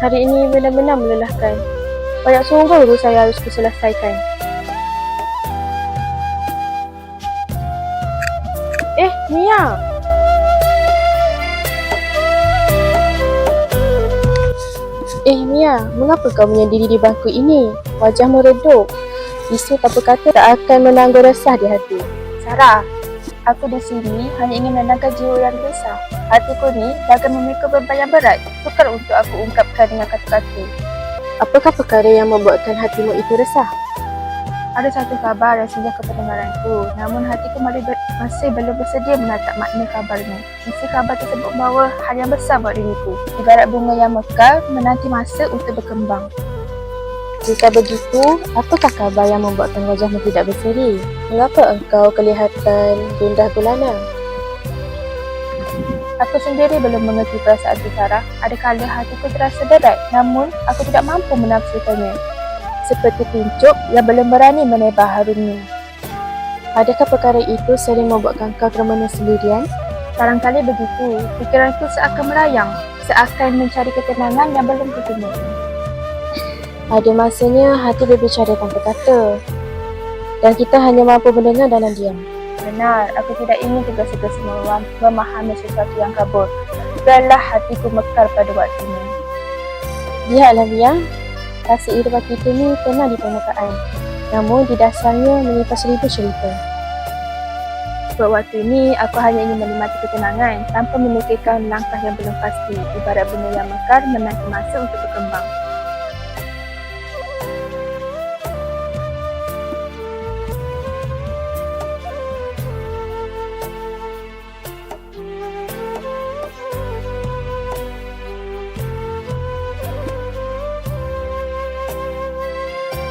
hari ini benar-benar melelahkan. Banyak sungguh urusan yang harus kuselesaikan. Mia! Mia, mengapa kau menyendiri di bangku ini? Wajahmu redup. Isu tanpa kata tak akan menangguh resah di hati. Sarah, aku di sini hanya ingin menenangkan jiwa yang resah. Hatiku ni takkan memikul beban yang berat. Sukar untuk aku ungkapkan dengan kata-kata. Apakah perkara yang membuatkan hatimu itu resah? Ada satu khabar yang singgah ke pendengaranku, namun hatiku masih belum bersedia menatap makna kabarnya. Isi khabar tersebut membawa hal yang besar buat diriku. Ibarat bunga yang mekar menanti masa untuk berkembang. Jika begitu, apakah khabar yang membuatkan wajahmu tidak berseri? Mengapa engkau kelihatan gundah gulana? Aku sendiri belum mengerti perasaan Sarah. Ada kala hatiku terasa berat, namun aku tidak mampu menafsirkannya. Seperti pincuk yang belum berani menebah harumnya. Adakah perkara itu sering membuatkan kau termena sendirian? Barangkali begitu. Fikiranku seakan melayang, seakan mencari ketenangan yang belum ketemu. Ada masanya hati berbicara tanpa kata, dan kita hanya mampu mendengar dalam diam. Benar, aku tidak ingin tergesa-gesa memahami sesuatu yang kabur. Biarlah hatiku mekar pada waktunya. Lihatlah Mia, rasa irama kita ni tenang di permukaan, namun di dasarnya menyimpan 1000 cerita. Buat waktu ini, aku hanya ingin menikmati ketenangan tanpa memikirkan langkah yang belum pasti, ibarat bunga yang mekar menanti masa untuk berkembang.